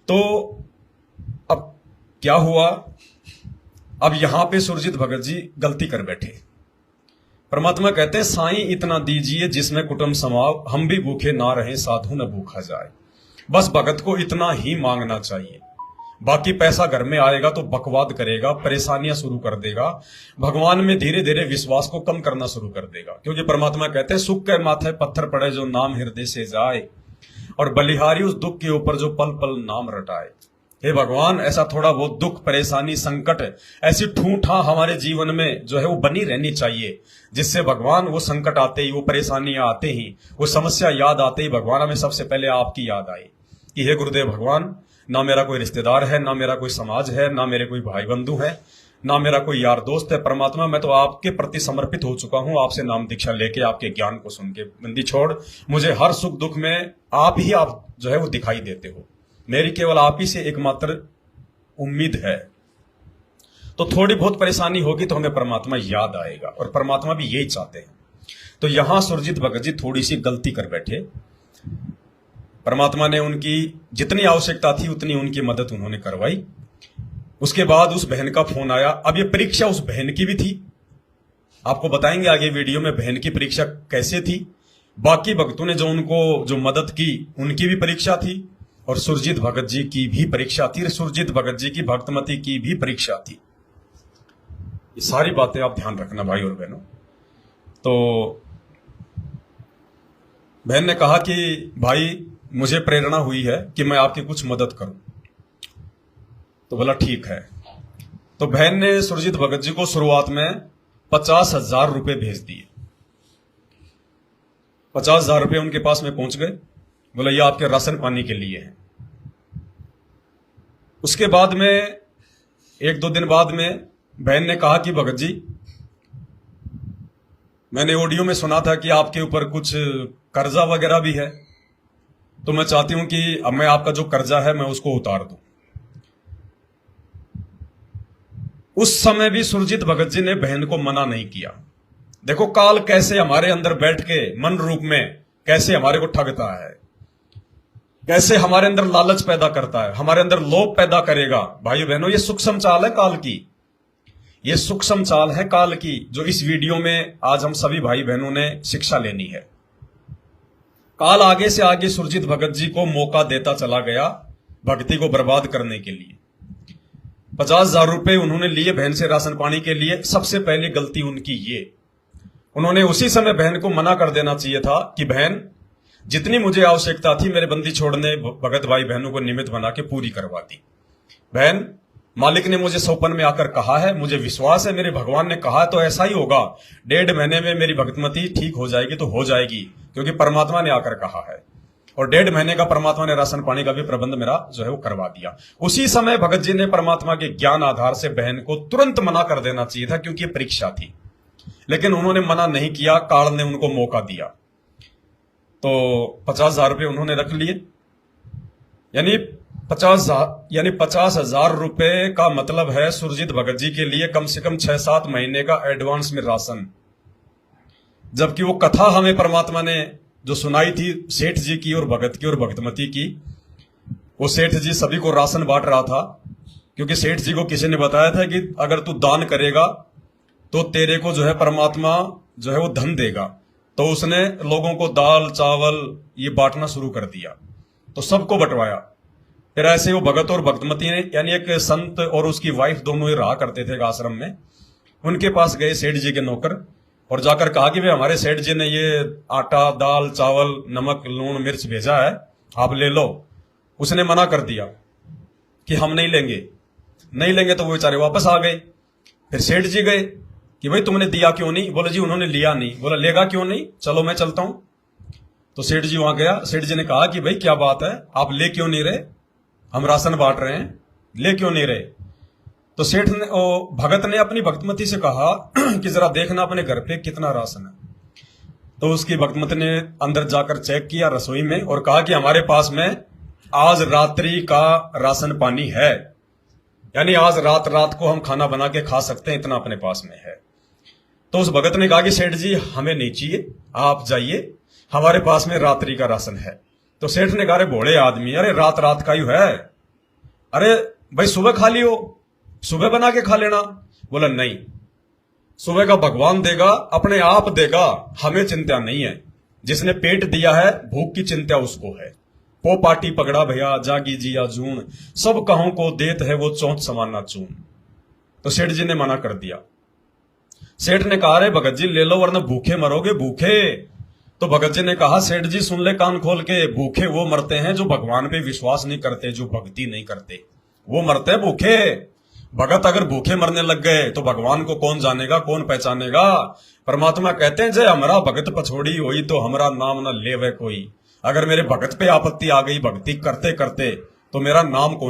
तो अब क्या हुआ, अब यहां पे सुरजीत भगत जी गलती कर बैठे। परमात्मा कहते हैं साईं इतना दीजिए जिसमें कुटुंब समाव, हम भी भूखे ना रहे साधु न भूखा जाए। बस भगत को इतना ही मांगना चाहिए, बाकी पैसा घर में आएगा तो बकवाद करेगा, परेशानियां शुरू कर देगा, भगवान में धीरे धीरे विश्वास को कम करना शुरू कर देगा। क्योंकि परमात्मा कहते हैं सुख के माथे पत्थर पड़े जो नाम हृदय से जाए, और बलिहारी उस दुख के ऊपर जो पल पल नाम रटाए। हे भगवान, ऐसा थोड़ा बहुत दुख, परेशानी, संकट, ऐसी ठूठा हमारे जीवन में जो है वो बनी रहनी चाहिए, जिससे भगवान वो संकट आते ही, वो परेशानियां आते ही, वो समस्या याद आते ही भगवान हमें सबसे पहले आपकी याद आए कि हे गुरुदेव भगवान, ना मेरा कोई रिश्तेदार है, ना मेरा कोई समाज है, ना मेरे कोई भाई बंधु है, ना मेरा कोई यार दोस्त है। परमात्मा, मैं तो आपके प्रति समर्पित हो चुका हूं। आपसे नाम दीक्षा लेके, आपके ज्ञान को सुन के, बंदी छोड़, मुझे हर सुख दुख में आप ही आप जो है वो दिखाई देते हो। मेरी केवल आप ही से एकमात्र उम्मीद है। तो थोड़ी बहुत परेशानी होगी तो हमें परमात्मा याद आएगा, और परमात्मा भी यही चाहते हैं। तो यहां सुरजीत भगत जी थोड़ी सी गलती कर बैठे। परमात्मा ने उनकी जितनी आवश्यकता थी उतनी उनकी मदद उन्होंने करवाई। उसके बाद उस बहन का फोन आया। अब ये परीक्षा उस बहन की भी थी, आपको बताएंगे आगे वीडियो में बहन की परीक्षा कैसे थी। बाकी भक्तों ने जो उनको जो मदद की उनकी भी परीक्षा थी, और सुरजीत भगत जी की भी परीक्षा थी, सुरजीत भगत जी की भक्तमती की भी परीक्षा थी। ये सारी बातें आप ध्यान रखना भाई और बहनों। तो बहन ने कहा कि भाई मुझे प्रेरणा हुई है कि मैं आपकी कुछ मदद करूं। तो बोला ठीक है। तो बहन ने सुरजीत भगत जी को शुरुआत में 50,000 रुपए भेज दिए। 50,000 रुपए उनके पास में पहुंच गए। बोला ये आपके राशन पानी के लिए है। उसके बाद में 1-2 दिन बाद में बहन ने कहा कि भगत जी, मैंने ऑडियो में सुना था कि आपके ऊपर कुछ कर्जा वगैरह भी है, तो मैं चाहती हूं कि अब मैं आपका जो कर्जा है मैं उसको उतार दूं। उस समय भी सुरजीत भगत जी ने बहन को मना नहीं किया। देखो काल कैसे हमारे अंदर बैठ के मन रूप में कैसे हमारे को ठगता है, कैसे हमारे अंदर लालच पैदा करता है, हमारे अंदर लोभ पैदा करेगा। भाइयों बहनों, ये सूक्ष्म चाल है काल की, ये सूक्ष्म चाल है काल की, जो इस वीडियो में आज हम सभी भाई बहनों ने शिक्षा लेनी है। काल आगे से आगे सुरजीत भगत जी को मौका देता चला गया भक्ति को बर्बाद करने के लिए। 50,000 रुपए उन्होंने लिए बहन से राशन पानी के लिए। सबसे पहली गलती उनकी ये, उन्होंने उसी समय बहन को मना कर देना चाहिए था कि बहन, जितनी मुझे आवश्यकता थी मेरे बंदी छोड़ने भगत भाई बहनों को निमित्त बना के पूरी करवा दी। बहन, मालिक ने मुझे सौपन में आकर कहा है, मुझे विश्वास है मेरे भगवान ने कहा है तो ऐसा ही होगा। 1.5 महीने में मेरी भक्तमती ठीक हो जाएगी तो हो जाएगी, क्योंकि परमात्मा ने आकर कहा है। और 1.5 महीने का परमात्मा ने राशन पानी का भी प्रबंध मेरा जो है वो करवा दिया। उसी समय भगत जी ने परमात्मा के ज्ञान आधार से बहन को तुरंत मना कर देना चाहिए था, क्योंकि परीक्षा थी। लेकिन उन्होंने मना नहीं किया, काल ने उनको मौका दिया। तो 50,000 रुपए उन्होंने रख लिए। यानी 50,000 रुपए का मतलब है सुरजीत भगत जी के लिए कम से कम 6-7 महीने का एडवांस में राशन। जबकि वो कथा हमें परमात्मा ने जो सुनाई थी सेठ जी की और भगत की और भक्तमती की, वो सेठ जी सभी को राशन बांट रहा था। क्योंकि सेठ जी को किसी ने बताया था कि अगर तू दान करेगा तो तेरे को जो है परमात्मा जो है वो धन देगा। तो उसने लोगों को दाल चावल ये बांटना शुरू कर दिया, तो सबको बंटवाया। फिर ऐसे वो भगत और भक्तमती ने, यानी एक संत और उसकी वाइफ दोनों ही रहा करते थे आश्रम में, उनके पास गए सेठ जी के नौकर और जाकर कहा कि भाई हमारे सेठ जी ने ये आटा दाल चावल नमक लूण मिर्च भेजा है, आप ले लो। उसने मना कर दिया कि हम नहीं लेंगे। तो वो बेचारे वापस आ गए। फिर सेठ जी गए कि भाई तुमने दिया क्यों नहीं? बोले जी उन्होंने लिया नहीं। बोला लेगा क्यों नहीं? चलो मैं चलता हूं। तो सेठ जी वहां गया। सेठ जी ने कहा कि भाई क्या बात है, आप ले क्यों नहीं रहे? हम राशन बांट रहे हैं, ले क्यों नहीं रहे? तो सेठ ने भगत ने अपनी भक्तमती से कहा कि जरा देखना अपने घर पे कितना राशन है। तो उसकी भक्तमती ने अंदर जाकर चेक किया रसोई में और कहा कि हमारे पास में आज रात्रि का राशन पानी है, यानी आज रात को हम खाना बना के खा सकते हैं, इतना अपने पास में है। तो उस भगत ने कहा कि सेठ जी हमें नहीं चाहिए, आप जाइए, हमारे पास में रात्रि का राशन है। तो सेठ ने कहा अरे भोले आदमी, अरे रात का ही है, अरे भाई सुबह खा लियो, सुबह बना के खा लेना। बोला नहीं, सुबह का भगवान देगा, अपने आप देगा, हमें चिंता नहीं है। जिसने पेट दिया है भूख की चिंता उसको है। पो पाटी पगड़ा भैया जागी जिया जून, सब कहों को देत है वो चौंच समाना चून। तो सेठ जी ने मना कर दिया। सेठ ने कहा रे भगत जी ले लो वरना भूखे मरोगे भूखे। तो भगत जी ने कहा सेठ जी सुन ले कान खोल के, भूखे वो मरते हैं जो भगवान पे विश्वास नहीं करते, जो भक्ति नहीं करते, वो मरते हैं भूखे। भगत अगर भूखे मरने लग गए तो भगवान को कौन जानेगा, कौन पहचानेगा। परमात्मा कहते हैं जय हमरा भगत पछोड़ी हुई तो हमरा नाम न लेवे कोई। अगर मेरे भगत पे आपत्ति आ गई भक्ति करते करते तो मेरा नाम कौन